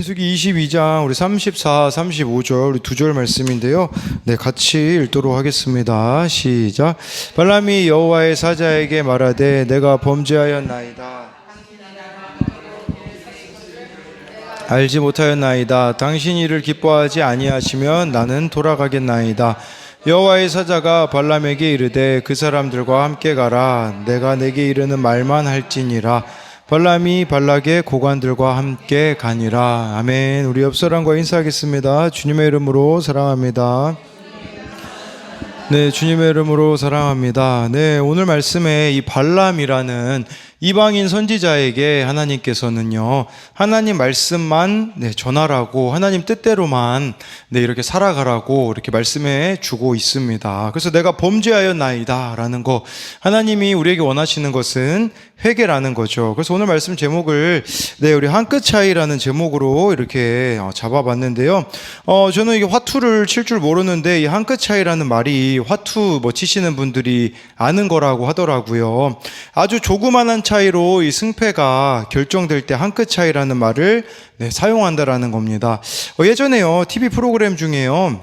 민수기 22장 우리 34, 35절 우리 두 절 말씀인데요. 네, 같이 읽도록 하겠습니다. 시작. 발람이 여호와의 사자에게 말하되 내가 범죄하였나이다. 알지 못하였나이다. 당신이 이를 기뻐하지 아니하시면 나는 돌아가겠나이다. 여호와의 사자가 발람에게 이르되 그 사람들과 함께 가라. 내가 내게 이르는 말만 할지니라. 발람이 발락의 고관들과 함께 가니라. 아멘. 우리 옆 사람과 인사하겠습니다. 주님의 이름으로 사랑합니다. 네, 주님의 이름으로 사랑합니다. 네, 오늘 말씀에 이 발람이라는 이방인 선지자에게 하나님께서는요, 하나님 말씀만 전하라고, 하나님 뜻대로만 이렇게 살아가라고 이렇게 말씀해 주고 있습니다. 그래서 내가 범죄하였나이다 라는 거, 하나님이 우리에게 원하시는 것은 회개라는 거죠. 그래서 오늘 말씀 제목을 우리 한 끗 차이라는 제목으로 이렇게 잡아봤는데요. 저는 이게 화투를 칠 줄 모르는데 이 한 끗 차이라는 말이 화투 치시는 분들이 아는 거라고 하더라고요. 아주 조그만한 차이로 이 승패가 결정될 때 한 끗 차이라는 말을 사용한다라는 겁니다. 예전에요, TV 프로그램 중에요,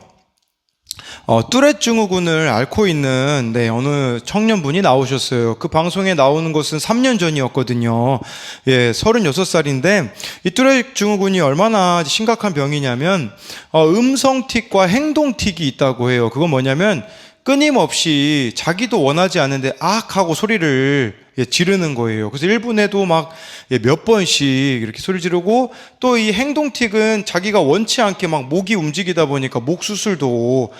뚜렛 증후군을 앓고 있는 어느 청년분이 나오셨어요. 그 방송에 나오는 것은 3년 전이었거든요. 36살인데 이 뚜렛 증후군이 얼마나 심각한 병이냐면 음성틱과 행동틱이 있다고 해요. 그건 뭐냐면 끊임없이 자기도 원하지 않는데 악 하고 소리를 지르는 거예요. 그래서 1분에도 막 몇 번씩 이렇게 소리 지르고, 또 이 행동틱은 자기가 원치 않게 막 목이 움직이다 보니까 목 수술도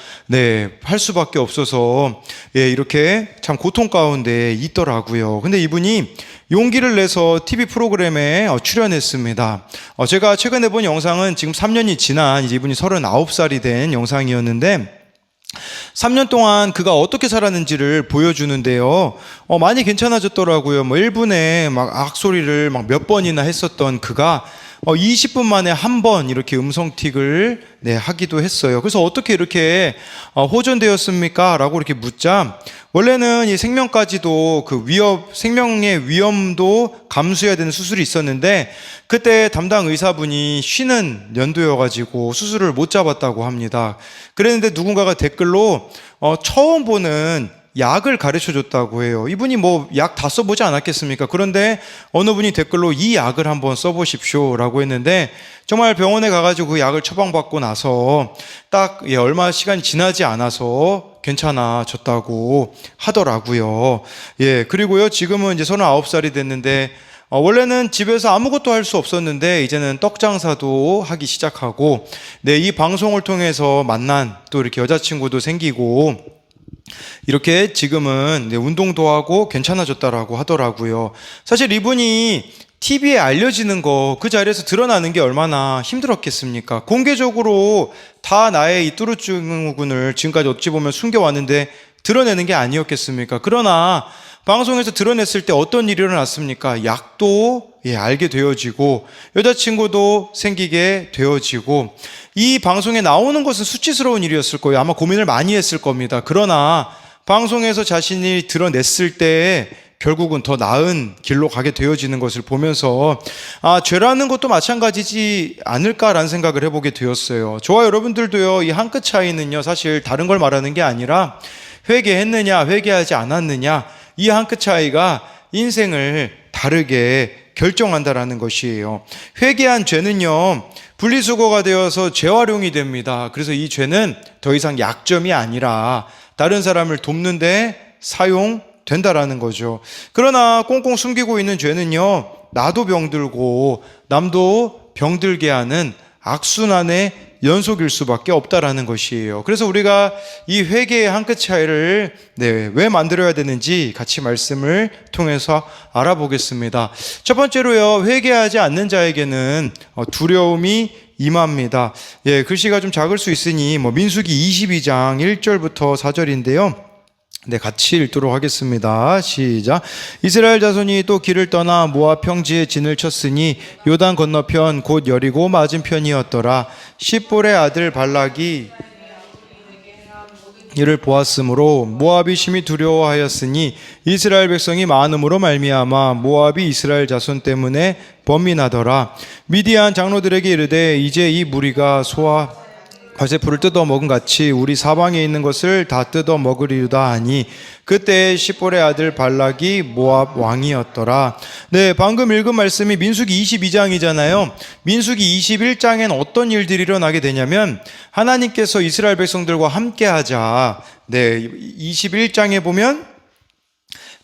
할 수밖에 없어서 이렇게 참 고통 가운데 있더라고요. 근데 이분이 용기를 내서 TV 프로그램에 출연했습니다. 제가 최근에 본 영상은 지금 3년이 지난 이분이 39살이 된 영상이었는데, 3년 동안 그가 어떻게 살았는지를 보여주는데요. 많이 괜찮아졌더라고요. 1분에 막 악소리를 막 몇 번이나 했었던 그가 20분 만에 한 번 이렇게 음성틱을 하기도 했어요. 그래서 어떻게 이렇게 호전되었습니까? 라고 이렇게 묻자, 원래는 이 생명까지도 생명의 위험도 감수해야 되는 수술이 있었는데, 그때 담당 의사분이 쉬는 연도여가지고 수술을 못 잡았다고 합니다. 그랬는데 누군가가 댓글로 처음 보는 약을 가르쳐 줬다고 해요. 이분이 약 다 써보지 않았겠습니까? 그런데 어느 분이 댓글로 이 약을 한번 써보십시오 라고 했는데, 정말 병원에 가가지고 그 약을 처방받고 나서 딱 얼마 시간이 지나지 않아서 괜찮아졌다고 하더라고요. 그리고요, 지금은 이제 39살이 됐는데, 원래는 집에서 아무것도 할 수 없었는데 이제는 떡 장사도 하기 시작하고, 이 방송을 통해서 만난 또 이렇게 여자친구도 생기고, 이렇게 지금은 운동도 하고 괜찮아졌다라고 하더라고요. 사실 이분이 TV에 알려지는 거, 그 자리에서 드러나는 게 얼마나 힘들었겠습니까? 공개적으로 다 나의 이 뚜렷 증후군을 지금까지 어찌 보면 숨겨왔는데 드러내는 게 아니었겠습니까? 그러나 방송에서 드러냈을 때 어떤 일이 일어났습니까? 약도 알게 되어지고, 여자친구도 생기게 되어지고, 이 방송에 나오는 것은 수치스러운 일이었을 거예요. 아마 고민을 많이 했을 겁니다. 그러나 방송에서 자신이 드러냈을 때 결국은 더 나은 길로 가게 되어지는 것을 보면서 죄라는 것도 마찬가지지 않을까라는 생각을 해보게 되었어요. 저와 여러분들도요, 이 한 끗 차이는요, 사실 다른 걸 말하는 게 아니라 회개했느냐 회개하지 않았느냐, 이 한 끗 차이가 인생을 다르게 결정한다라는 것이에요. 회개한 죄는요, 분리수거가 되어서 재활용이 됩니다. 그래서 이 죄는 더 이상 약점이 아니라 다른 사람을 돕는데 사용된다라는 거죠. 그러나 꽁꽁 숨기고 있는 죄는요, 나도 병들고 남도 병들게 하는 악순환의 연속일 수밖에 없다라는 것이에요. 그래서 우리가 이 회개의 한 끗 차이를 왜 만들어야 되는지 같이 말씀을 통해서 알아보겠습니다. 첫 번째로요, 회개하지 않는 자에게는 두려움이 임합니다. 글씨가 좀 작을 수 있으니 민수기 22장 1절부터 4절인데요. 같이 읽도록 하겠습니다. 시작. 이스라엘 자손이 또 길을 떠나 모압 평지에 진을 쳤으니 요단 건너편 곧 여리고 맞은편이었더라. 십볼의 아들 발락이 이를 보았으므로 모압이 심히 두려워하였으니 이스라엘 백성이 많음으로 말미암아 모압이 이스라엘 자손 때문에 번민하더라. 미디안 장로들에게 이르되 이제 이 무리가 소와 과세풀을 뜯어 먹은 같이 우리 사방에 있는 것을 다 뜯어 먹으리로다 하니 그때 십볼의 아들 발락이 모압 왕이었더라. 네, 방금 읽은 말씀이 민수기 22장이잖아요. 민수기 21장엔 어떤 일들이 일어나게 되냐면 하나님께서 이스라엘 백성들과 함께 하자. 네, 21장에 보면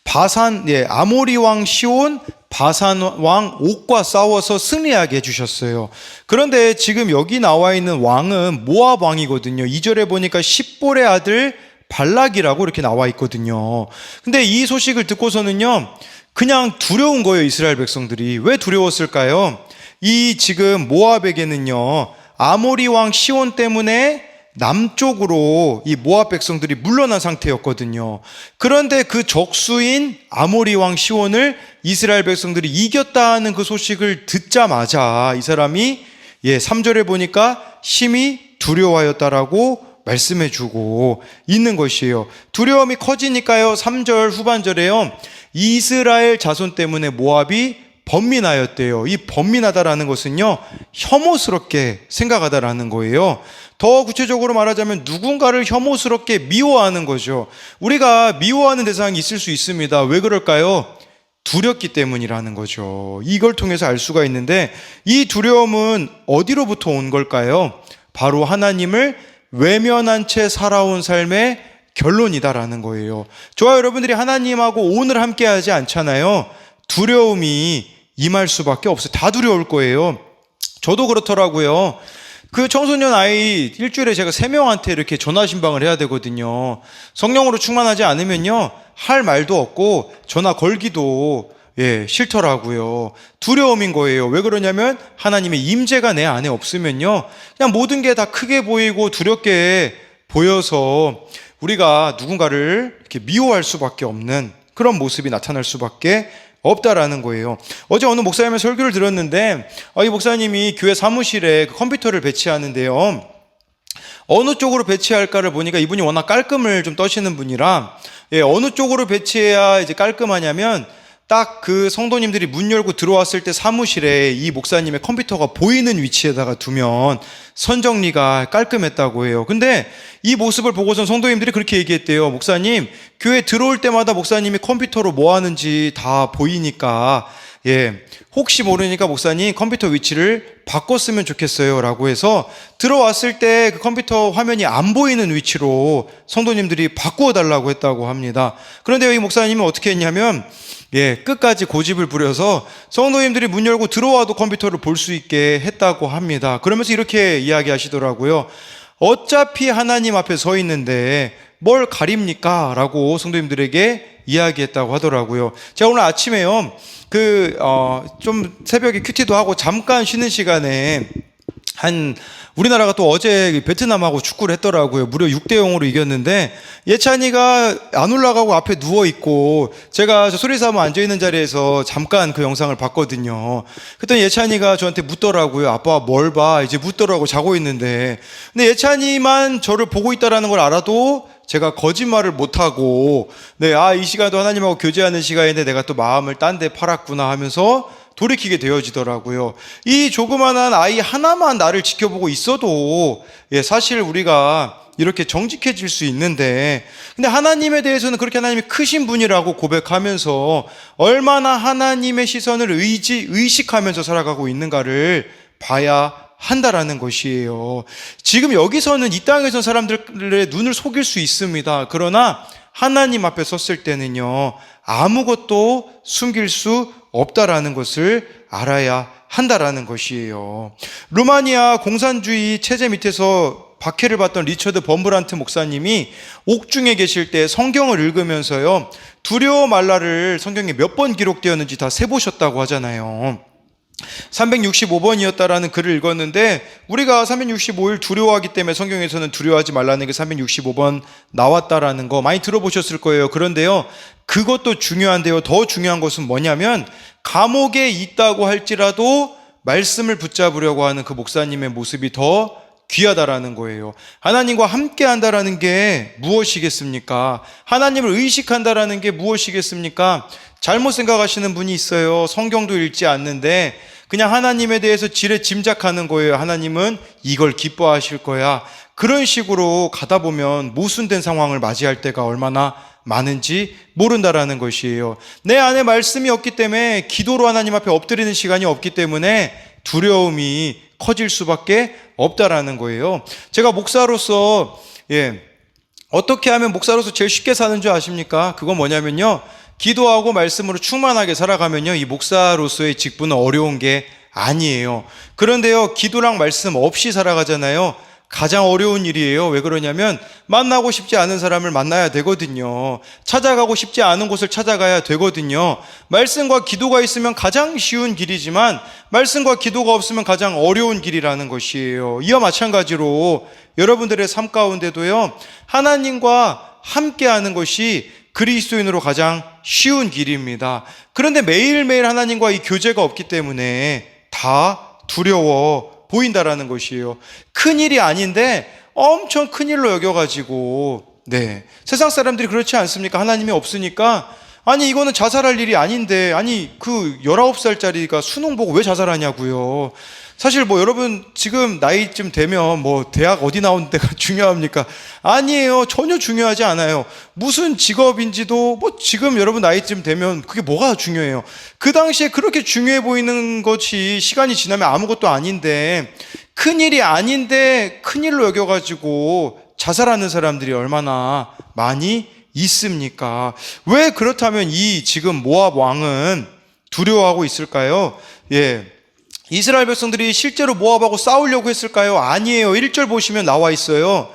바산, 아모리 왕 시온, 바산 왕 옥과 싸워서 승리하게 해주셨어요. 그런데 지금 여기 나와 있는 왕은 모압 왕이거든요. 2절에 보니까 십볼의 아들 발락이라고 이렇게 나와 있거든요. 근데 이 소식을 듣고서는요, 그냥 두려운 거예요, 이스라엘 백성들이. 왜 두려웠을까요? 이 지금 모압에게는요, 아모리 왕 시온 때문에 남쪽으로 이 모압 백성들이 물러난 상태였거든요. 그런데 그 적수인 아모리 왕 시온을 이스라엘 백성들이 이겼다는 그 소식을 듣자마자 이 사람이 3절에 보니까 심히 두려워하였다라고 말씀해주고 있는 것이에요. 두려움이 커지니까요, 3절 후반절에요, 이스라엘 자손 때문에 모압이 번민하였대요. 이 번민하다라는 것은요, 혐오스럽게 생각하다라는 거예요. 더 구체적으로 말하자면 누군가를 혐오스럽게 미워하는 거죠. 우리가 미워하는 대상이 있을 수 있습니다. 왜 그럴까요? 두렵기 때문이라는 거죠. 이걸 통해서 알 수가 있는데 이 두려움은 어디로부터 온 걸까요? 바로 하나님을 외면한 채 살아온 삶의 결론이다라는 거예요. 저와 여러분들이 하나님하고 오늘 함께 하지 않잖아요. 두려움이 임할 수밖에 없어요. 다 두려울 거예요. 저도 그렇더라고요. 그 청소년 아이 일주일에 제가 3명한테 이렇게 전화 신방을 해야 되거든요. 성령으로 충만하지 않으면요, 할 말도 없고 전화 걸기도 싫더라고요. 두려움인 거예요. 왜 그러냐면 하나님의 임재가 내 안에 없으면요, 그냥 모든 게 다 크게 보이고 두렵게 보여서 우리가 누군가를 이렇게 미워할 수밖에 없는 그런 모습이 나타날 수밖에 없다라는 거예요. 어제 어느 목사님의 설교를 들었는데 이 목사님이 교회 사무실에 컴퓨터를 배치하는데요, 어느 쪽으로 배치할까를 보니까 이분이 워낙 깔끔을 좀 떠시는 분이라 어느 쪽으로 배치해야 이제 깔끔하냐면 딱 그 성도님들이 문 열고 들어왔을 때 사무실에 이 목사님의 컴퓨터가 보이는 위치에다가 두면 선정리가 깔끔했다고 해요. 근데 이 모습을 보고선 성도님들이 그렇게 얘기했대요. 목사님, 교회 들어올 때마다 목사님이 컴퓨터로 뭐 하는지 다 보이니까 혹시 모르니까 목사님 컴퓨터 위치를 바꿨으면 좋겠어요 라고 해서 들어왔을 때 그 컴퓨터 화면이 안 보이는 위치로 성도님들이 바꾸어 달라고 했다고 합니다. 그런데 이 목사님은 어떻게 했냐면 끝까지 고집을 부려서 성도님들이 문 열고 들어와도 컴퓨터를 볼 수 있게 했다고 합니다. 그러면서 이렇게 이야기하시더라고요. 어차피 하나님 앞에 서 있는데 뭘 가립니까? 라고 성도님들에게 이야기했다고 하더라고요. 제가 오늘 아침에요, 좀 새벽에 큐티도 하고 잠깐 쉬는 시간에 우리나라가 또 어제 베트남하고 축구를 했더라고요. 무려 6대0으로 이겼는데 예찬이가 안 올라가고 앞에 누워있고 제가 저 소리사무 앉아있는 자리에서 잠깐 그 영상을 봤거든요. 그랬더니 예찬이가 저한테 묻더라고요. 아빠 뭘 봐? 이제 묻더라고, 자고 있는데. 근데 예찬이만 저를 보고 있다는 걸 알아도 제가 거짓말을 못하고 이 시간도 하나님하고 교제하는 시간인데 내가 또 마음을 딴 데 팔았구나 하면서 돌이키게 되어지더라고요. 이 조그만한 아이 하나만 나를 지켜보고 있어도 사실 우리가 이렇게 정직해질 수 있는데, 근데 하나님에 대해서는 그렇게 하나님이 크신 분이라고 고백하면서 얼마나 하나님의 시선을 의식하면서 살아가고 있는가를 봐야 한다라는 것이에요. 지금 여기서는 이 땅에서 사람들의 눈을 속일 수 있습니다. 그러나 하나님 앞에 섰을 때는요, 아무것도 숨길 수 없다라는 것을 알아야 한다라는 것이에요. 루마니아 공산주의 체제 밑에서 박해를 받던 리처드 범브란트 목사님이 옥중에 계실 때 성경을 읽으면서요, 두려워 말라를 성경에 몇 번 기록되었는지 다 세보셨다고 하잖아요. 365번이었다라는 글을 읽었는데, 우리가 365일 두려워하기 때문에 성경에서는 두려워하지 말라는 게 365번 나왔다라는 거 많이 들어보셨을 거예요. 그런데요, 그것도 중요한데요, 더 중요한 것은 뭐냐면 감옥에 있다고 할지라도 말씀을 붙잡으려고 하는 그 목사님의 모습이 더 귀하다라는 거예요. 하나님과 함께 한다라는 게 무엇이겠습니까? 하나님을 의식한다라는 게 무엇이겠습니까? 잘못 생각하시는 분이 있어요. 성경도 읽지 않는데 그냥 하나님에 대해서 지레 짐작하는 거예요. 하나님은 이걸 기뻐하실 거야. 그런 식으로 가다 보면 모순된 상황을 맞이할 때가 얼마나 많은지 모른다라는 것이에요. 내 안에 말씀이 없기 때문에 기도로 하나님 앞에 엎드리는 시간이 없기 때문에 두려움이 커질 수밖에 없다라는 거예요. 제가 목사로서 어떻게 하면 목사로서 제일 쉽게 사는 줄 아십니까? 그건 뭐냐면요, 기도하고 말씀으로 충만하게 살아가면요, 이 목사로서의 직분은 어려운 게 아니에요. 그런데요, 기도랑 말씀 없이 살아가잖아요. 가장 어려운 일이에요. 왜 그러냐면 만나고 싶지 않은 사람을 만나야 되거든요. 찾아가고 싶지 않은 곳을 찾아가야 되거든요. 말씀과 기도가 있으면 가장 쉬운 길이지만 말씀과 기도가 없으면 가장 어려운 길이라는 것이에요. 이와 마찬가지로 여러분들의 삶 가운데도요, 하나님과 함께하는 것이 그리스도인으로 가장 쉬운 길입니다. 그런데 매일매일 하나님과 이 교제가 없기 때문에 다 두려워 보인다라는 것이에요. 큰일이 아닌데 엄청 큰일로 여겨가지고, 세상 사람들이 그렇지 않습니까? 하나님이 없으니까, 아니 이거는 자살할 일이 아닌데, 아니 그 19살짜리가 수능 보고 왜 자살하냐고요. 사실 여러분 지금 나이쯤 되면 대학 어디 나온 데가 중요합니까? 아니에요. 전혀 중요하지 않아요. 무슨 직업인지도 지금 여러분 나이쯤 되면 그게 뭐가 중요해요. 그 당시에 그렇게 중요해 보이는 것이 시간이 지나면 아무것도 아닌데, 큰일이 아닌데 큰일로 여겨가지고 자살하는 사람들이 얼마나 많이 있습니까? 왜 그렇다면 이 지금 모압 왕은 두려워하고 있을까요? 이스라엘 백성들이 실제로 모압하고 싸우려고 했을까요? 아니에요. 1절 보시면 나와 있어요.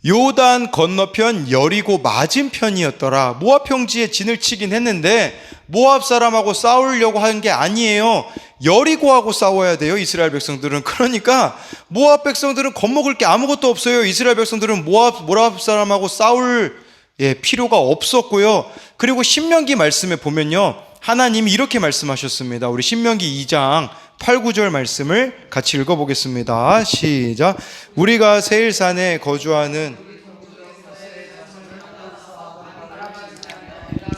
요단 건너편 여리고 맞은편이었더라. 모압 평지에 진을 치긴 했는데 모압 사람하고 싸우려고 한 게 아니에요. 여리고하고 싸워야 돼요, 이스라엘 백성들은. 그러니까 모압 백성들은 겁먹을 게 아무것도 없어요. 이스라엘 백성들은 모압 사람하고 싸울 필요가 없었고요. 그리고 신명기 말씀에 보면요, 하나님이 이렇게 말씀하셨습니다. 우리 신명기 2장 8, 9절 말씀을 같이 읽어보겠습니다. 시작. 우리가 세일산에 거주하는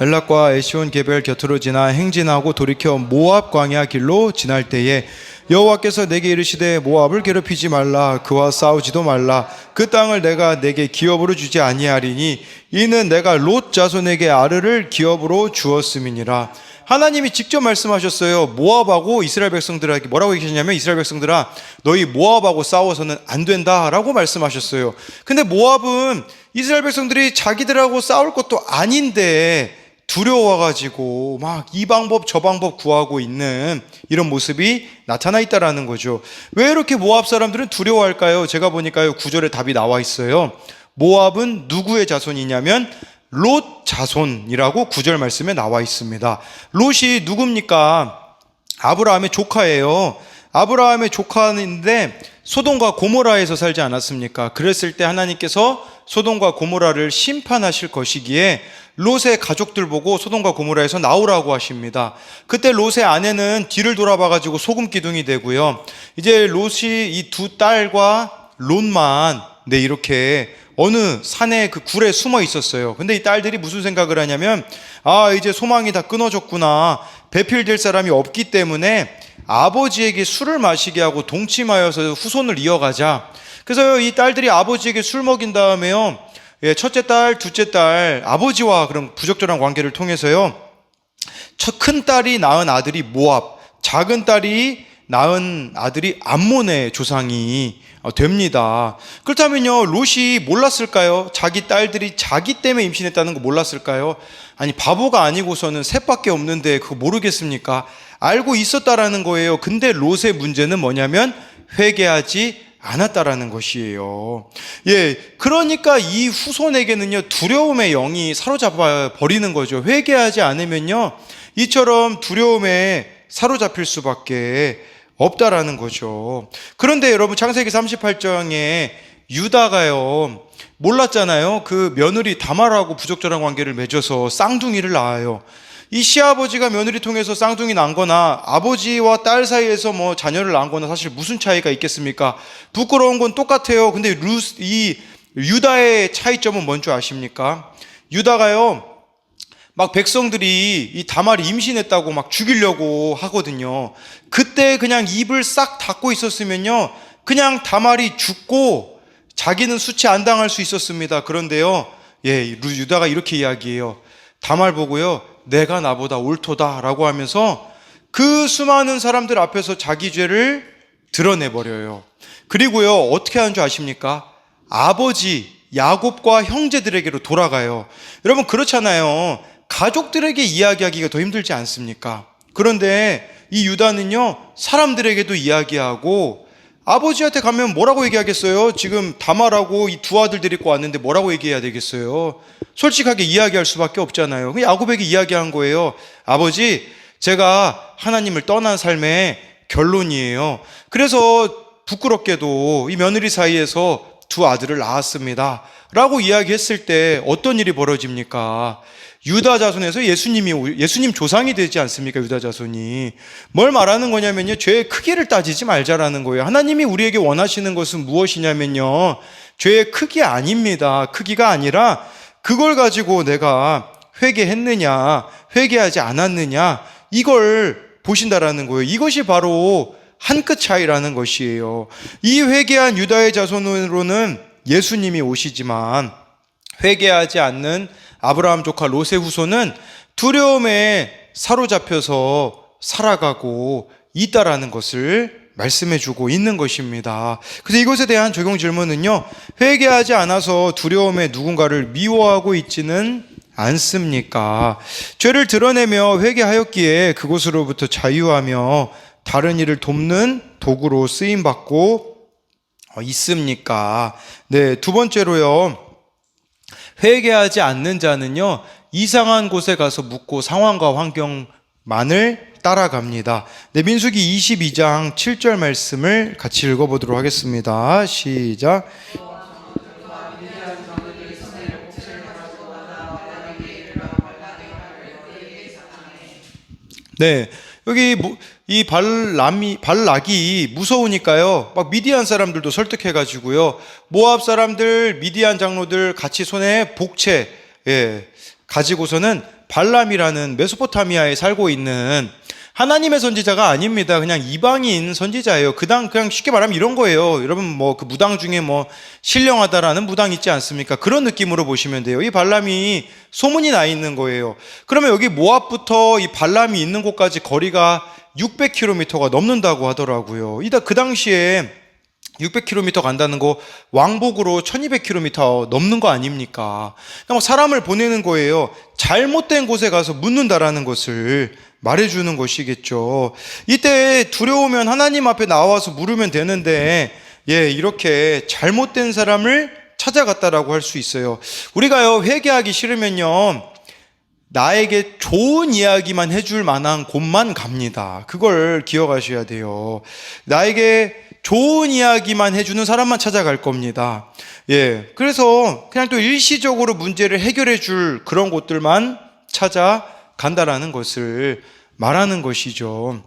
엘락과 에시온 개별 곁으로 지나 행진하고 돌이켜 모압 광야 길로 지날 때에 여호와께서 내게 이르시되 모압을 괴롭히지 말라, 그와 싸우지도 말라. 그 땅을 내가 내게 기업으로 주지 아니하리니 이는 내가 롯 자손에게 아르를 기업으로 주었음이니라. 하나님이 직접 말씀하셨어요. 모압하고 이스라엘 백성들에게 뭐라고 얘기하셨냐면, 이스라엘 백성들아, 너희 모압하고 싸워서는 안 된다라고 말씀하셨어요. 근데 모압은 이스라엘 백성들이 자기들하고 싸울 것도 아닌데 두려워가지고 막 이 방법 저 방법 구하고 있는 이런 모습이 나타나 있다라는 거죠. 왜 이렇게 모압 사람들은 두려워할까요? 제가 보니까요, 9절에 답이 나와 있어요. 모압은 누구의 자손이냐면 롯 자손이라고 9절 말씀에 나와 있습니다. 롯이 누굽니까? 아브라함의 조카예요. 아브라함의 조카인데 소돔과 고모라에서 살지 않았습니까? 그랬을 때 하나님께서 소돔과 고모라를 심판하실 것이기에 롯의 가족들 보고 소돔과 고모라에서 나오라고 하십니다. 그때 롯의 아내는 뒤를 돌아봐가지고 소금 기둥이 되고요. 이제 롯이 이 두 딸과 롯만 이렇게 어느 산에 그 굴에 숨어 있었어요. 근데 이 딸들이 무슨 생각을 하냐면, 이제 소망이 다 끊어졌구나, 배필될 사람이 없기 때문에 아버지에게 술을 마시게 하고 동침하여서 후손을 이어가자. 그래서 이 딸들이 아버지에게 술 먹인 다음에요, 첫째 딸, 둘째 딸, 아버지와 그런 부적절한 관계를 통해서요, 큰 딸이 낳은 아들이 모압, 작은 딸이 낳은 아들이 암몬의 조상이 됩니다. 그렇다면요, 롯이 몰랐을까요? 자기 딸들이 자기 때문에 임신했다는 거 몰랐을까요? 아니, 바보가 아니고서는 셋밖에 없는데 그거 모르겠습니까? 알고 있었다라는 거예요. 근데 롯의 문제는 뭐냐면 회개하지 않았다라는 것이에요. 그러니까 이 후손에게는요, 두려움의 영이 사로잡아 버리는 거죠. 회개하지 않으면요, 이처럼 두려움에 사로잡힐 수밖에 없다라는 거죠. 그런데 여러분, 창세기 38장에 유다가요, 몰랐잖아요. 그 며느리 다말하고 부적절한 관계를 맺어서 쌍둥이를 낳아요. 이 시아버지가 며느리 통해서 쌍둥이 낳거나 아버지와 딸 사이에서 뭐 자녀를 낳거나 사실 무슨 차이가 있겠습니까? 부끄러운 건 똑같아요. 근데 이 유다의 차이점은 뭔 줄 아십니까? 유다가요, 막 백성들이 이 다말이 임신했다고 막 죽이려고 하거든요. 그때 그냥 입을 싹 닫고 있었으면요, 그냥 다말이 죽고 자기는 수치 안 당할 수 있었습니다. 그런데요, 유다가 이렇게 이야기해요. 다말 보고요, 내가 나보다 옳도다 라고 하면서 그 수많은 사람들 앞에서 자기 죄를 드러내버려요. 그리고요, 어떻게 하는 줄 아십니까? 아버지 야곱과 형제들에게로 돌아가요. 여러분, 그렇잖아요. 가족들에게 이야기하기가 더 힘들지 않습니까? 그런데 이 유다는요, 사람들에게도 이야기하고, 아버지한테 가면 뭐라고 얘기하겠어요? 지금 다말하고 이 두 아들 데리고 왔는데 뭐라고 얘기해야 되겠어요? 솔직하게 이야기할 수밖에 없잖아요. 야곱에게 이야기한 거예요. 아버지, 제가 하나님을 떠난 삶의 결론이에요. 그래서 부끄럽게도 이 며느리 사이에서 두 아들을 낳았습니다 라고 이야기했을 때 어떤 일이 벌어집니까? 유다 자손에서 예수님 조상이 되지 않습니까? 유다 자손이. 뭘 말하는 거냐면요, 죄의 크기를 따지지 말자라는 거예요. 하나님이 우리에게 원하시는 것은 무엇이냐면요, 죄의 크기 아닙니다. 크기가 아니라 그걸 가지고 내가 회개했느냐 회개하지 않았느냐, 이걸 보신다라는 거예요. 이것이 바로 한 끗 차이라는 것이에요. 이 회개한 유다의 자손으로는 예수님이 오시지만, 회개하지 않는 아브라함 조카 롯의 후손은 두려움에 사로잡혀서 살아가고 있다라는 것을 말씀해 주고 있는 것입니다. 그래서 이것에 대한 적용 질문은요, 회개하지 않아서 두려움에 누군가를 미워하고 있지는 않습니까? 죄를 드러내며 회개하였기에 그곳으로부터 자유하며 다른 일을 돕는 도구로 쓰임받고 있습니까? 네, 두 번째로요, 회개하지 않는 자는요, 이상한 곳에 가서 묵고 상황과 환경만을 따라갑니다. 네, 민수기 22장 7절 말씀을 같이 읽어보도록 하겠습니다. 시작. 네, 여기 이 발락이 무서우니까요, 막 미디안 사람들도 설득해가지고요, 모압 사람들, 미디안 장로들 같이 손에 복채 가지고서는 발람이라는 메소포타미아에 살고 있는 하나님의 선지자가 아닙니다. 그냥 이방인 선지자예요. 그냥 쉽게 말하면 이런 거예요. 여러분, 뭐 그 무당 중에 뭐 신령하다라는 무당 있지 않습니까? 그런 느낌으로 보시면 돼요. 이 발람이 소문이 나 있는 거예요. 그러면 여기 모압부터 이 발람이 있는 곳까지 거리가 600km가 넘는다고 하더라고요. 그 당시에 600km 간다는 거 왕복으로 1200km 넘는 거 아닙니까? 그러니까 사람을 보내는 거예요. 잘못된 곳에 가서 묻는다라는 것을 말해주는 것이겠죠. 이때 두려우면 하나님 앞에 나와서 물으면 되는데, 이렇게 잘못된 사람을 찾아갔다라고 할 수 있어요. 우리가요, 회개하기 싫으면요, 나에게 좋은 이야기만 해줄 만한 곳만 갑니다. 그걸 기억하셔야 돼요. 나에게 좋은 이야기만 해주는 사람만 찾아갈 겁니다. 그래서 그냥 또 일시적으로 문제를 해결해 줄 그런 곳들만 찾아간다라는 것을 말하는 것이죠.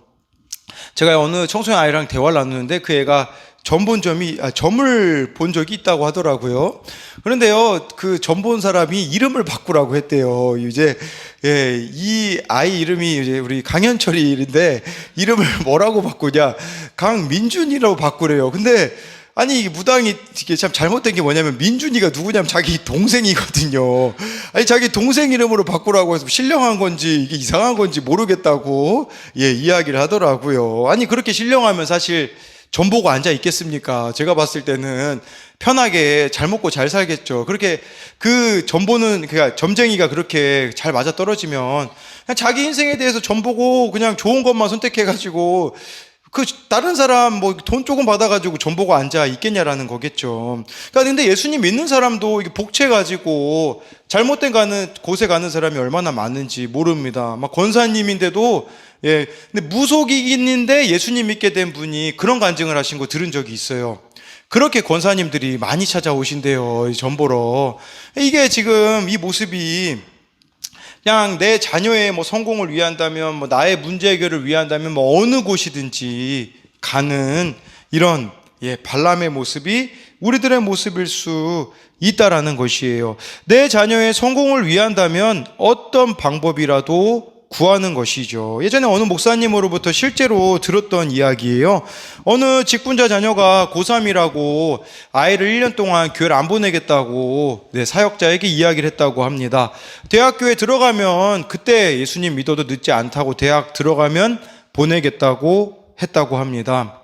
제가 어느 청소년 아이랑 대화를 나누는데 그 애가 점을 본 적이 있다고 하더라고요. 그런데요, 그 점 본 사람이 이름을 바꾸라고 했대요. 이제, 이 아이 이름이 이제 우리 강현철이인데, 이름을 뭐라고 바꾸냐? 강민준이라고 바꾸래요. 근데, 아니, 이게 무당이 이게 참 잘못된 게 뭐냐면, 민준이가 누구냐면 자기 동생이거든요. 아니, 자기 동생 이름으로 바꾸라고 해서 신령한 건지, 이게 이상한 건지 모르겠다고, 이야기를 하더라고요. 아니, 그렇게 신령하면 사실, 점 보고 앉아 있겠습니까? 제가 봤을 때는 편하게 잘 먹고 잘 살겠죠. 그렇게 그 점 보는, 그러니까 점쟁이가 그렇게 잘 맞아 떨어지면 그냥 자기 인생에 대해서 점 보고 그냥 좋은 것만 선택해가지고 그 다른 사람 뭐 돈 조금 받아가지고 점 보고 앉아 있겠냐라는 거겠죠. 그러니까 근데 예수님 믿는 사람도 이게 복채 가지고 잘못된 곳에 가는 사람이 얼마나 많은지 모릅니다. 막 권사님인데도 근데 무속인인데 예수님 믿게 된 분이 그런 간증을 하신 거 들은 적이 있어요. 그렇게 권사님들이 많이 찾아오신대요, 점 보러. 이게 지금 이 모습이 그냥 내 자녀의 뭐 성공을 위한다면, 뭐 나의 문제 해결을 위한다면 뭐 어느 곳이든지 가는 이런 발람의 모습이 우리들의 모습일 수 있다라는 것이에요. 내 자녀의 성공을 위한다면 어떤 방법이라도 구하는 것이죠. 예전에 어느 목사님으로부터 실제로 들었던 이야기예요. 어느 직분자 자녀가 고3이라고 아이를 1년 동안 교회를 안 보내겠다고 사역자에게 이야기를 했다고 합니다. 대학교에 들어가면 그때 예수님 믿어도 늦지 않다고 대학 들어가면 보내겠다고 했다고 합니다.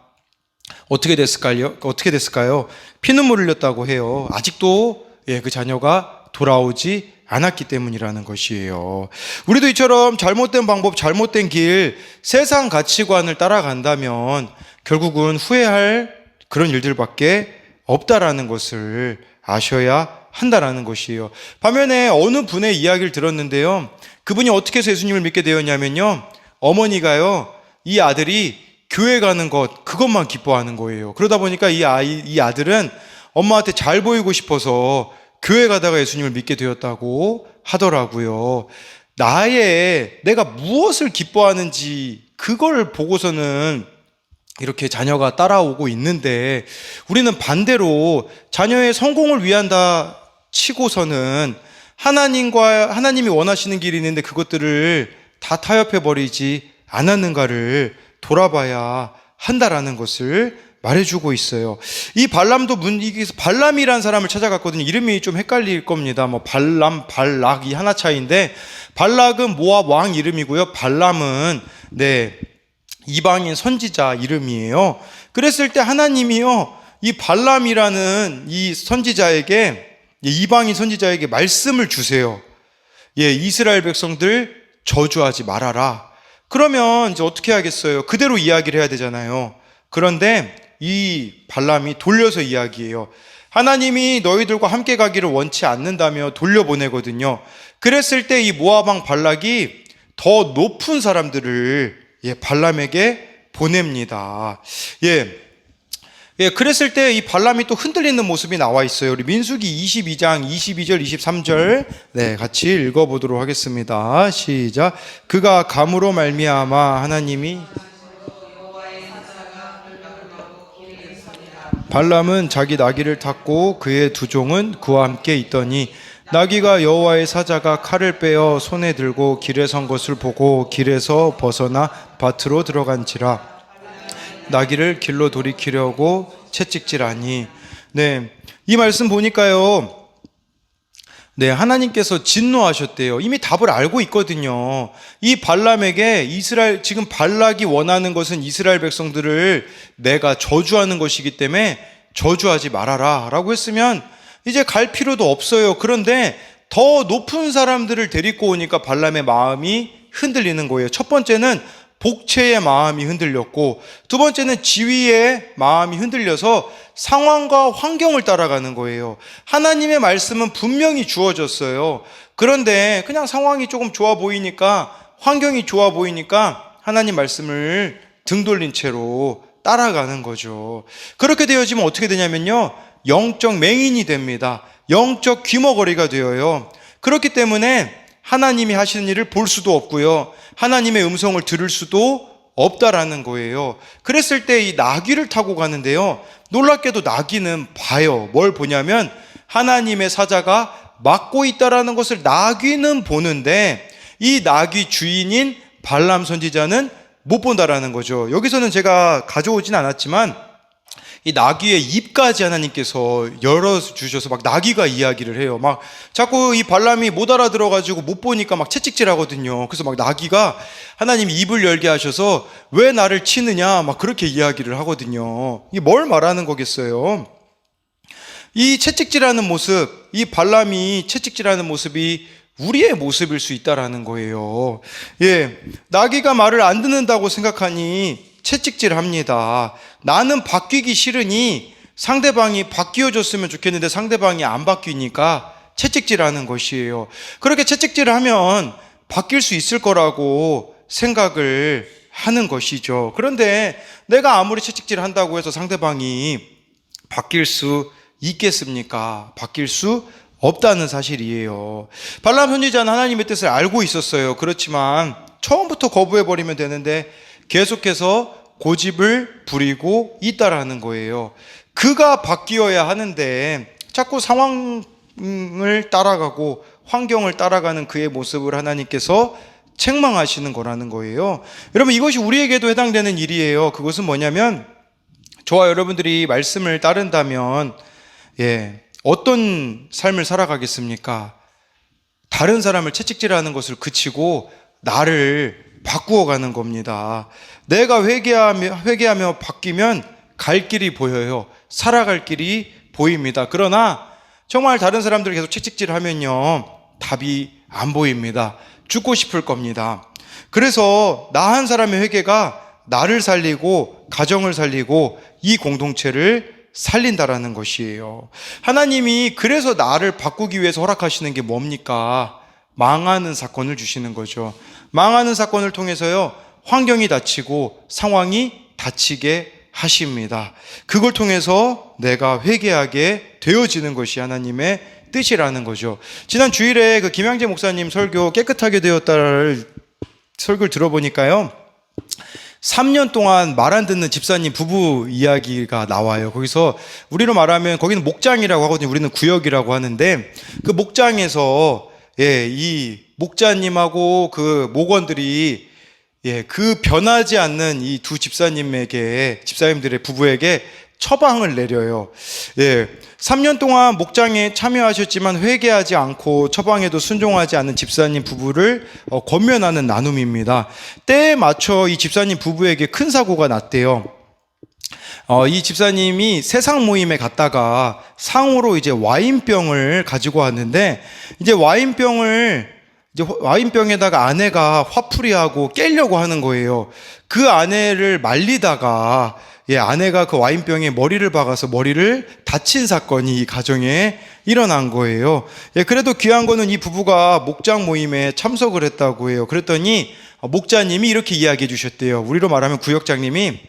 어떻게 됐을까요? 피눈물 흘렸다고 해요. 아직도 그 자녀가 돌아오지 않았기 때문이라는 것이에요. 우리도 이처럼 잘못된 방법, 잘못된 길, 세상 가치관을 따라간다면 결국은 후회할 그런 일들밖에 없다라는 것을 아셔야 한다라는 것이에요. 반면에 어느 분의 이야기를 들었는데요. 그분이 어떻게 해서 예수님을 믿게 되었냐면요. 어머니가요, 이 아들이 교회 가는 것, 그것만 기뻐하는 거예요. 그러다 보니까 이 아들은 엄마한테 잘 보이고 싶어서 교회 가다가 예수님을 믿게 되었다고 하더라고요. 내가 무엇을 기뻐하는지 그걸 보고서는 이렇게 자녀가 따라오고 있는데, 우리는 반대로 자녀의 성공을 위한다 치고서는 하나님이 원하시는 길이 있는데 그것들을 다 타협해 버리지 않았는가를 돌아봐야 한다라는 것을 말해주고 있어요. 이 발람도 발람이라는 사람을 찾아갔거든요. 이름이 좀 헷갈릴 겁니다. 뭐 발람, 발락 이 하나 차이인데, 발락은 모압 왕 이름이고요. 발람은 이방인 선지자 이름이에요. 그랬을 때 하나님이요, 이 발람이라는 이 선지자에게, 이방인 선지자에게 말씀을 주세요. 이스라엘 백성들 저주하지 말아라. 그러면 이제 어떻게 하겠어요? 그대로 이야기를 해야 되잖아요. 그런데 이 발람이 돌려서 이야기해요. 하나님이 너희들과 함께 가기를 원치 않는다며 돌려보내거든요. 그랬을 때 이 모압왕 발락이 더 높은 사람들을 발람에게 보냅니다. 그랬을 때 이 발람이 또 흔들리는 모습이 나와 있어요. 우리 민수기 22장 22절 23절 같이 읽어보도록 하겠습니다. 시작. 그가 감으로 말미암아 하나님이 발람은 자기 나귀를 탔고 그의 두 종은 그와 함께 있더니 나귀가 여호와의 사자가 칼을 빼어 손에 들고 길에 선 것을 보고 길에서 벗어나 밭으로 들어간지라. 나귀를 길로 돌이키려고 채찍질하니. 이 말씀 보니까요, 하나님께서 진노하셨대요. 이미 답을 알고 있거든요. 이 발람에게 지금 발락이 원하는 것은 이스라엘 백성들을 내가 저주하는 것이기 때문에 저주하지 말아라 라고 했으면 이제 갈 필요도 없어요. 그런데 더 높은 사람들을 데리고 오니까 발람의 마음이 흔들리는 거예요. 첫 번째는 복체의 마음이 흔들렸고, 두 번째는 지위의 마음이 흔들려서 상황과 환경을 따라가는 거예요. 하나님의 말씀은 분명히 주어졌어요. 그런데 그냥 상황이 조금 좋아 보이니까, 환경이 좋아 보이니까 하나님 말씀을 등 돌린 채로 따라가는 거죠. 그렇게 되어지면 어떻게 되냐면요, 영적 맹인이 됩니다. 영적 귀머거리가 되어요. 그렇기 때문에 하나님이 하시는 일을 볼 수도 없고요, 하나님의 음성을 들을 수도 없다라는 거예요. 그랬을 때 이 나귀를 타고 가는데요, 놀랍게도 나귀는 봐요. 뭘 보냐면 하나님의 사자가 막고 있다라는 것을 나귀는 보는데, 이 나귀 주인인 발람 선지자는 못 본다라는 거죠. 여기서는 제가 가져오진 않았지만 이 나귀의 입까지 하나님께서 열어주셔서 막 나귀가 이야기를 해요. 막 자꾸 이 발람이 못 알아들어가지고 못 보니까 막 채찍질 하거든요. 그래서 막 나귀가 하나님이 입을 열게 하셔서 왜 나를 치느냐 막 그렇게 이야기를 하거든요. 이게 뭘 말하는 거겠어요? 이 채찍질하는 모습, 이 발람이 채찍질하는 모습이 우리의 모습일 수 있다라는 거예요. 나귀가 말을 안 듣는다고 생각하니 채찍질합니다. 나는 바뀌기 싫으니 상대방이 바뀌어줬으면 좋겠는데 상대방이 안 바뀌니까 채찍질하는 것이에요. 그렇게 채찍질을 하면 바뀔 수 있을 거라고 생각을 하는 것이죠. 그런데 내가 아무리 채찍질을 한다고 해서 상대방이 바뀔 수 있겠습니까? 바뀔 수 없다는 사실이에요. 발람 선지자는 하나님의 뜻을 알고 있었어요. 그렇지만 처음부터 거부해버리면 되는데 계속해서 고집을 부리고 있다라는 거예요. 그가 바뀌어야 하는데 자꾸 상황을 따라가고 환경을 따라가는 그의 모습을 하나님께서 책망하시는 거라는 거예요. 여러분, 이것이 우리에게도 해당되는 일이에요. 그것은 뭐냐면 저와 여러분들이 말씀을 따른다면 어떤 삶을 살아가겠습니까? 다른 사람을 채찍질하는 것을 그치고 나를 바꾸어 가는 겁니다. 내가 회개하며 바뀌면 갈 길이 보여요. 살아갈 길이 보입니다. 그러나 정말 다른 사람들 계속 채찍질하면요, 답이 안 보입니다. 죽고 싶을 겁니다. 그래서 나 한 사람의 회개가 나를 살리고 가정을 살리고 이 공동체를 살린다라는 것이에요. 하나님이 그래서 나를 바꾸기 위해서 허락하시는 게 뭡니까? 망하는 사건을 주시는 거죠. 망하는 사건을 통해서요, 환경이 닫히고 상황이 닫히게 하십니다. 그걸 통해서 내가 회개하게 되어지는 것이 하나님의 뜻이라는 거죠. 지난 주일에 그 김양재 목사님 설교 깨끗하게 되었다를 설교를 들어보니까요, 3년 동안 말 안 듣는 집사님 부부 이야기가 나와요. 거기서 우리로 말하면 거기는 목장이라고 하거든요. 우리는 구역이라고 하는데 그 목장에서 이 목자님하고 그 목원들이 그 변하지 않는 이 두 집사님들의 부부에게 처방을 내려요. 3년 동안 목장에 참여하셨지만 회개하지 않고 처방에도 순종하지 않는 집사님 부부를 권면하는 나눔입니다. 때에 맞춰 이 집사님 부부에게 큰 사고가 났대요. 이 집사님이 세상 모임에 갔다가 상으로 이제 와인병을 가지고 왔는데, 이제 와인병에다가 아내가 화풀이하고 깨려고 하는 거예요. 그 아내를 말리다가 아내가 그 와인병에 머리를 박아서 머리를 다친 사건이 이 가정에 일어난 거예요. 그래도 귀한 거는 이 부부가 목장 모임에 참석을 했다고 해요. 그랬더니 목자님이 이렇게 이야기해 주셨대요. 우리로 말하면 구역장님이,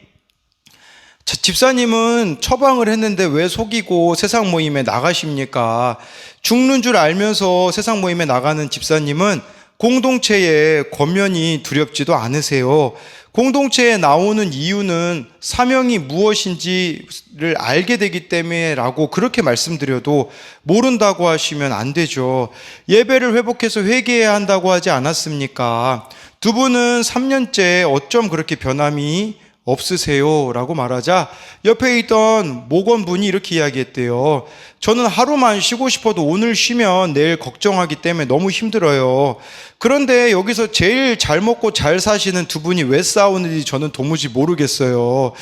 집사님은 처방을 했는데 왜 속이고 세상 모임에 나가십니까? 죽는 줄 알면서 세상 모임에 나가는 집사님은 공동체의 권면이 두렵지도 않으세요. 공동체에 나오는 이유는 사명이 무엇인지를 알게 되기 때문에라고 그렇게 말씀드려도 모른다고 하시면 안 되죠. 예배를 회복해서 회개해야 한다고 하지 않았습니까? 두 분은 3년째 어쩜 그렇게 변함이 없으세요? 라고 말하자 옆에 있던 목원분이 이렇게 이야기했대요. 저는 하루만 쉬고 싶어도 오늘 쉬면 내일 걱정하기 때문에 너무 힘들어요. 그런데 여기서 제일 잘 먹고 잘 사시는 두 분이 왜 싸우는지 저는 도무지 모르겠어요.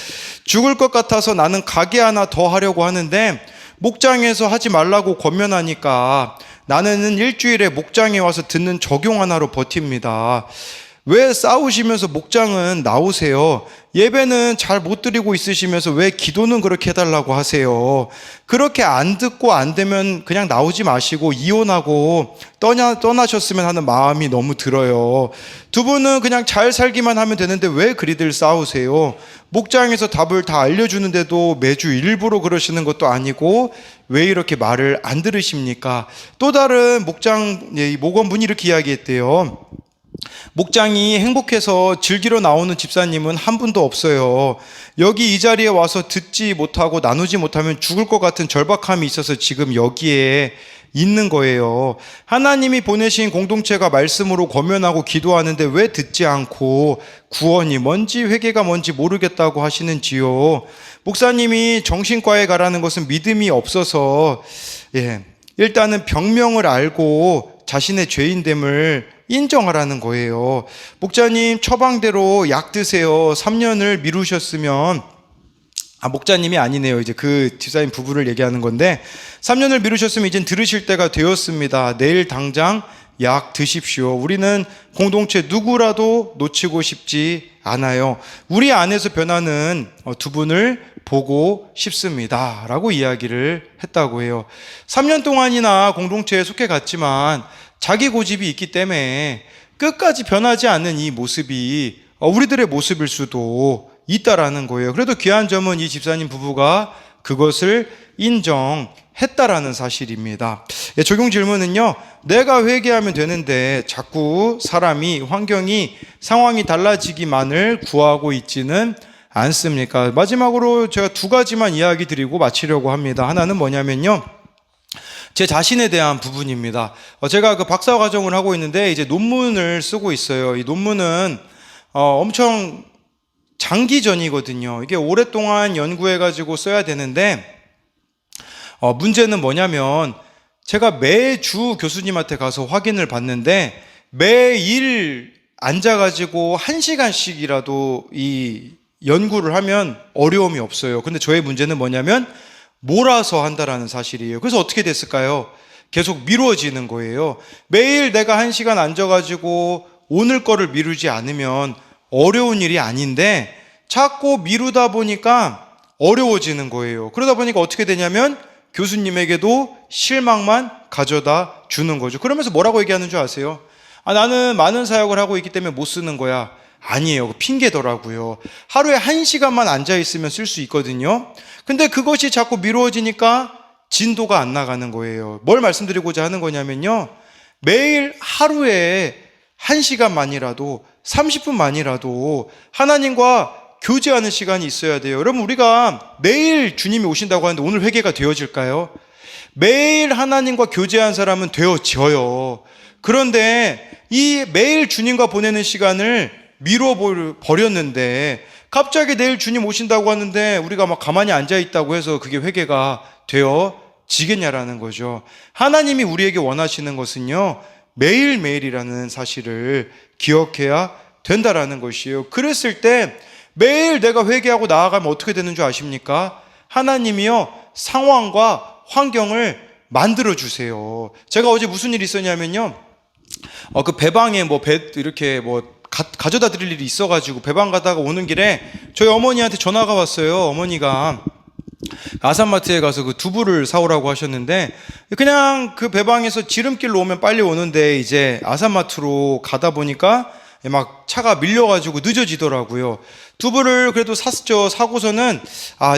죽을 것 같아서 나는 가게 하나 더 하려고 하는데 목장에서 하지 말라고 권면하니까 나는 일주일에 목장에 와서 듣는 적용 하나로 버팁니다. 왜 싸우시면서 목장은 나오세요? 예배는 잘 못 드리고 있으시면서 왜 기도는 그렇게 해달라고 하세요? 그렇게 안 듣고 안 되면 그냥 나오지 마시고 이혼하고 떠나셨으면 하는 마음이 너무 들어요. 두 분은 그냥 잘 살기만 하면 되는데 왜 그리들 싸우세요? 목장에서 답을 다 알려주는데도 매주 일부러 그러시는 것도 아니고 왜 이렇게 말을 안 들으십니까? 또 다른 목원분이 이렇게 이야기했대요. 목장이 행복해서 즐기러 나오는 집사님은 한 분도 없어요. 여기 이 자리에 와서 듣지 못하고 나누지 못하면 죽을 것 같은 절박함이 있어서 지금 여기에 있는 거예요. 하나님이 보내신 공동체가 말씀으로 권면하고 기도하는데 왜 듣지 않고 구원이 뭔지 회개가 뭔지 모르겠다고 하시는지요? 목사님이 정신과에 가라는 것은 믿음이 없어서 일단은 병명을 알고 자신의 죄인됨을 인정하라는 거예요. 목자님 처방대로 약 드세요. 3년을 미루셨으면, 목자님이 아니네요. 이제 그 집사님 부부를 얘기하는 건데, 3년을 미루셨으면 이젠 들으실 때가 되었습니다. 내일 당장 약 드십시오. 우리는 공동체 누구라도 놓치고 싶지 않아요. 우리 안에서 변하는 두 분을 보고 싶습니다. 라고 이야기를 했다고 해요. 3년 동안이나 공동체에 속해 갔지만 자기 고집이 있기 때문에 끝까지 변하지 않는 이 모습이 우리들의 모습일 수도 있다라는 거예요. 그래도 귀한 점은 이 집사님 부부가 그것을 인정했다라는 했다라는 사실입니다. 적용 질문은요, 내가 회개하면 되는데 자꾸 사람이, 환경이, 상황이 달라지기만을 구하고 있지는 않습니까? 마지막으로 제가 두 가지만 이야기 드리고 마치려고 합니다. 하나는 뭐냐면요, 제 자신에 대한 부분입니다. 제가 그 박사 과정을 하고 있는데 이제 논문을 쓰고 있어요. 이 논문은 엄청 장기전이거든요. 이게 오랫동안 연구해가지고 써야 되는데, 문제는 뭐냐면 제가 매주 교수님한테 가서 확인을 받는데 매일 앉아가지고 1시간씩이라도 이 연구를 하면 어려움이 없어요. 근데 저의 문제는 뭐냐면 몰아서 한다라는 사실이에요. 그래서 어떻게 됐을까요? 계속 미뤄지는 거예요. 매일 내가 1시간 앉아가지고 오늘 거를 미루지 않으면 어려운 일이 아닌데 자꾸 미루다 보니까 어려워지는 거예요. 그러다 보니까 어떻게 되냐면 교수님에게도 실망만 가져다 주는 거죠. 그러면서 뭐라고 얘기하는 줄 아세요? 나는 많은 사역을 하고 있기 때문에 못 쓰는 거야. 아니에요. 핑계더라고요. 하루에 1시간만 앉아있으면 쓸 수 있거든요. 근데 그것이 자꾸 미루어지니까 진도가 안 나가는 거예요. 뭘 말씀드리고자 하는 거냐면요, 매일 하루에 1시간만이라도 30분만이라도 하나님과 교제하는 시간이 있어야 돼요. 여러분, 우리가 매일 주님이 오신다고 하는데 오늘 회개가 되어질까요? 매일 하나님과 교제한 사람은 되어져요. 그런데 이 매일 주님과 보내는 시간을 미뤄버렸는데 갑자기 내일 주님 오신다고 하는데 우리가 막 가만히 앉아있다고 해서 그게 회개가 되어지겠냐라는 거죠. 하나님이 우리에게 원하시는 것은요, 매일매일이라는 사실을 기억해야 된다라는 것이에요. 그랬을 때 매일 내가 회개하고 나아가면 어떻게 되는 줄 아십니까? 하나님이요, 상황과 환경을 만들어주세요. 제가 어제 무슨 일이 있었냐면요, 그 배방에 이렇게 가져다 드릴 일이 있어가지고 배방 가다가 오는 길에 저희 어머니한테 전화가 왔어요. 어머니가 아산마트에 가서 그 두부를 사오라고 하셨는데 그냥 그 배방에서 지름길로 오면 빨리 오는데 이제 아산마트로 가다 보니까 막 차가 밀려가지고 늦어지더라고요. 두부를 그래도 샀죠. 사고서는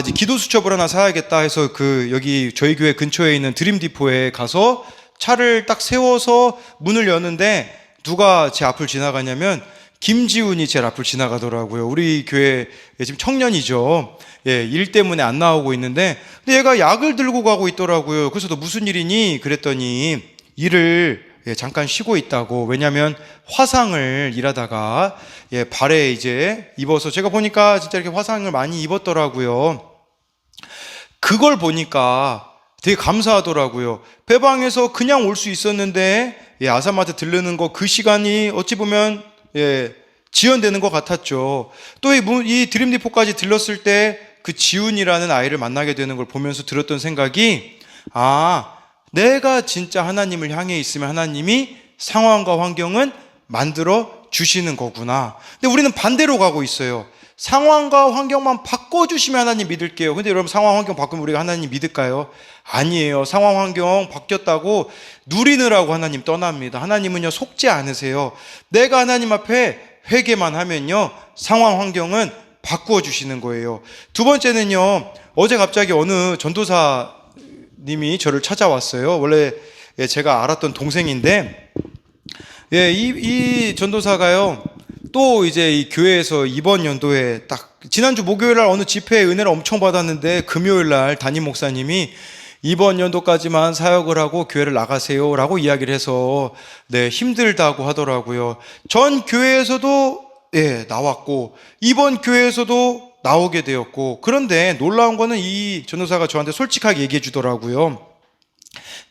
이제 기도 수첩을 하나 사야겠다 해서 여기 저희 교회 근처에 있는 드림디포에 가서 차를 딱 세워서 문을 여는데 누가 제 앞을 지나가냐면 김지훈이 제 앞을 지나가더라고요. 우리 교회 지금 청년이죠. 일 때문에 안 나오고 있는데 근데 얘가 약을 들고 가고 있더라고요. 그래서 너 무슨 일이니? 그랬더니 일을 잠깐 쉬고 있다고. 왜냐하면 화상을 일하다가 발에 이제 입어서, 제가 보니까 진짜 이렇게 화상을 많이 입었더라고요. 그걸 보니까 되게 감사하더라고요. 배방에서 그냥 올 수 있었는데 아산마트 들르는 거 그 시간이 어찌 보면 지연되는 것 같았죠. 또 이 드림디포까지 들렀을 때 그 지훈이라는 아이를 만나게 되는 걸 보면서 들었던 생각이, 내가 진짜 하나님을 향해 있으면 하나님이 상황과 환경은 만들어 주시는 거구나. 근데 우리는 반대로 가고 있어요. 상황과 환경만 바꿔주시면 하나님 믿을게요. 근데 여러분, 상황 환경 바꾸면 우리가 하나님 믿을까요? 아니에요. 상황 환경 바뀌었다고 누리느라고 하나님 떠납니다. 하나님은요, 속지 않으세요. 내가 하나님 앞에 회개만 하면요, 상황 환경은 바꾸어 주시는 거예요. 두 번째는요, 어제 갑자기 어느 전도사님이 저를 찾아왔어요. 원래 제가 알았던 동생인데, 이 전도사가요, 또 이제 이 교회에서 이번 연도에 딱 지난주 목요일 날 어느 집회에 은혜를 엄청 받았는데 금요일 날 담임 목사님이 이번 연도까지만 사역을 하고 교회를 나가세요 라고 이야기를 해서 힘들다고 하더라고요. 전 교회에서도 나왔고 이번 교회에서도 나오게 되었고, 그런데 놀라운 거는 이 전도사가 저한테 솔직하게 얘기해 주더라고요.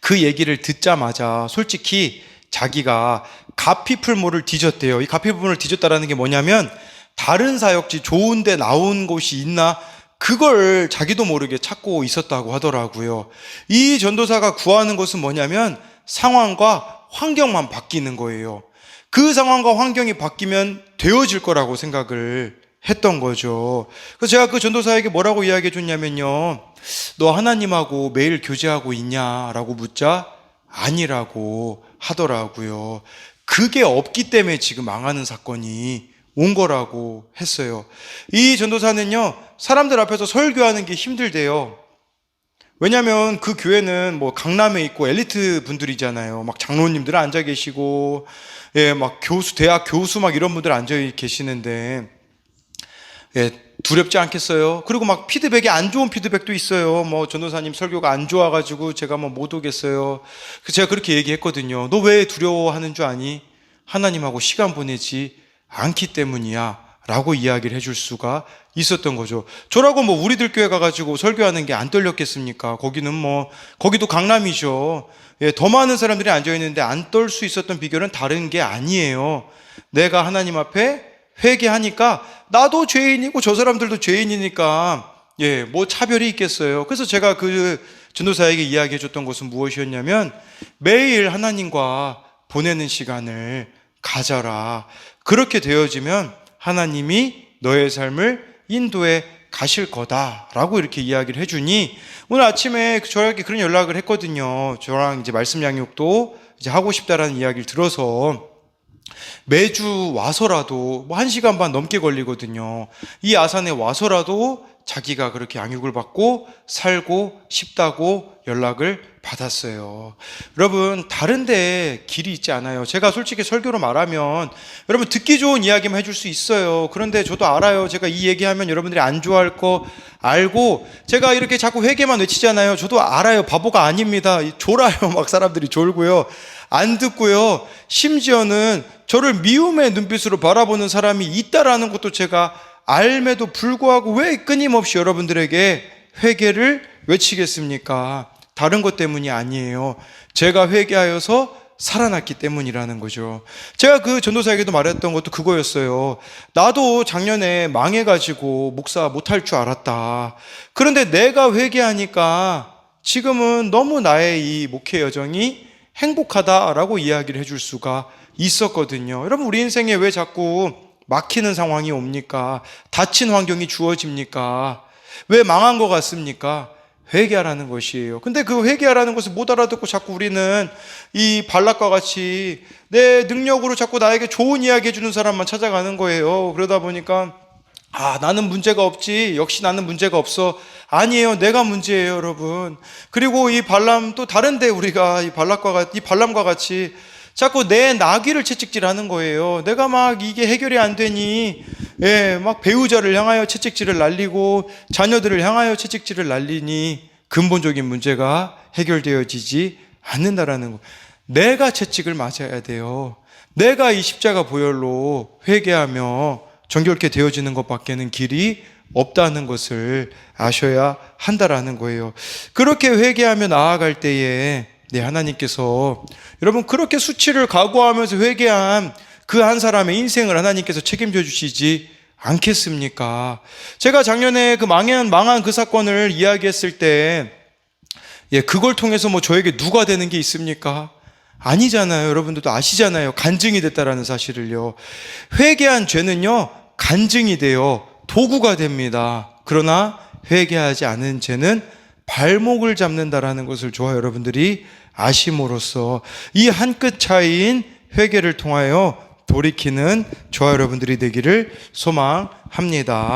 그 얘기를 듣자마자 솔직히 자기가 가피풀모를 뒤졌대요. 이 가피풀모를 뒤졌다라는 게 뭐냐면 다른 사역지 좋은 데 나온 곳이 있나, 그걸 자기도 모르게 찾고 있었다고 하더라고요. 이 전도사가 구하는 것은 뭐냐면 상황과 환경만 바뀌는 거예요. 그 상황과 환경이 바뀌면 되어질 거라고 생각을 했던 거죠. 그래서 제가 그 전도사에게 뭐라고 이야기해 줬냐면요, 너 하나님하고 매일 교제하고 있냐라고 묻자 아니라고 하더라고요. 그게 없기 때문에 지금 망하는 사건이 온 거라고 했어요. 이 전도사는요, 사람들 앞에서 설교하는 게 힘들대요. 왜냐하면 그 교회는 뭐 강남에 있고 엘리트 분들이잖아요. 막 장로님들 앉아 계시고, 예, 막 교수, 대학 교수 막 이런 분들 앉아 계시는데, 예, 두렵지 않겠어요? 그리고 막 피드백이 안 좋은 피드백도 있어요. 뭐 전도사님 설교가 안 좋아가지고 제가 뭐 못 오겠어요. 그래서 제가 그렇게 얘기했거든요. 너 왜 두려워하는 줄 아니? 하나님하고 시간 보내지 않기 때문이야 라고 이야기를 해줄 수가 있었던 거죠. 저라고 뭐 우리들 교회 가가지고 설교하는 게 안 떨렸겠습니까? 거기는 뭐 거기도 강남이죠. 예, 더 많은 사람들이 앉아있는데 안 떨 수 있었던 비결은 다른 게 아니에요. 내가 하나님 앞에 회개하니까 나도 죄인이고 저 사람들도 죄인이니까 예, 뭐 차별이 있겠어요. 그래서 제가 그 전도사에게 이야기해 줬던 것은 무엇이었냐면 매일 하나님과 보내는 시간을 가져라. 그렇게 되어지면 하나님이 너의 삶을 인도해 가실 거다라고 이렇게 이야기를 해주니 오늘 아침에 저에게 그런 연락을 했거든요. 저랑 이제 말씀 양육도 이제 하고 싶다라는 이야기를 들어서 매주 와서라도 뭐 1시간 반 넘게 걸리거든요. 이 아산에 와서라도 자기가 그렇게 양육을 받고 살고 싶다고 연락을 받았어요. 여러분, 다른데 길이 있지 않아요. 제가 솔직히 설교로 말하면 여러분 듣기 좋은 이야기만 해줄 수 있어요. 그런데 저도 알아요. 제가 이 얘기하면 여러분들이 안 좋아할 거 알고 제가 이렇게 자꾸 회개만 외치잖아요. 저도 알아요. 바보가 아닙니다. 졸아요. 막 사람들이 졸고요. 안 듣고요. 심지어는 저를 미움의 눈빛으로 바라보는 사람이 있다라는 것도 제가 알매도 불구하고 왜 끊임없이 여러분들에게 회개를 외치겠습니까? 다른 것 때문이 아니에요. 제가 회개하여서 살아났기 때문이라는 거죠. 제가 그 전도사에게도 말했던 것도 그거였어요. 나도 작년에 망해가지고 목사 못할 줄 알았다. 그런데 내가 회개하니까 지금은 너무 나의 이 목회 여정이 행복하다라고 이야기를 해줄 수가 있었거든요. 여러분, 우리 인생에 왜 자꾸 막히는 상황이 옵니까? 닫힌 환경이 주어집니까? 왜 망한 것 같습니까? 회개하라는 것이에요. 근데 그 회개하라는 것을 못 알아듣고 자꾸 우리는 이 발락과 같이 내 능력으로 자꾸 나에게 좋은 이야기 해주는 사람만 찾아가는 거예요. 그러다 보니까 나는 문제가 없지. 역시 나는 문제가 없어. 아니에요. 내가 문제예요, 여러분. 그리고 이 발람 또 다른데 우리가 이 발람과 같이 자꾸 내 나귀를 채찍질하는 거예요. 내가 막 이게 해결이 안 되니, 예, 막 배우자를 향하여 채찍질을 날리고 자녀들을 향하여 채찍질을 날리니 근본적인 문제가 해결되어지지 않는다라는 거. 내가 채찍을 맞아야 돼요. 내가 이 십자가 보혈로 회개하며 정결케 되어지는 것밖에는 길이 없다는 것을 아셔야 한다라는 거예요. 그렇게 회개하며 나아갈 때에 하나님께서 여러분 그렇게 수치를 각오하면서 회개한 그 한 사람의 인생을 하나님께서 책임져 주시지 않겠습니까? 제가 작년에 그 망한 그 사건을 이야기했을 때 그걸 통해서 뭐 저에게 누가 되는 게 있습니까? 아니잖아요. 여러분들도 아시잖아요. 간증이 됐다라는 사실을요. 회개한 죄는요 간증이 돼요. 도구가 됩니다. 그러나 회개하지 않은 죄는 발목을 잡는다라는 것을 저와 여러분들이 아심으로써 이 한 끗 차이인 회개를 통하여 돌이키는 저와 여러분들이 되기를 소망합니다.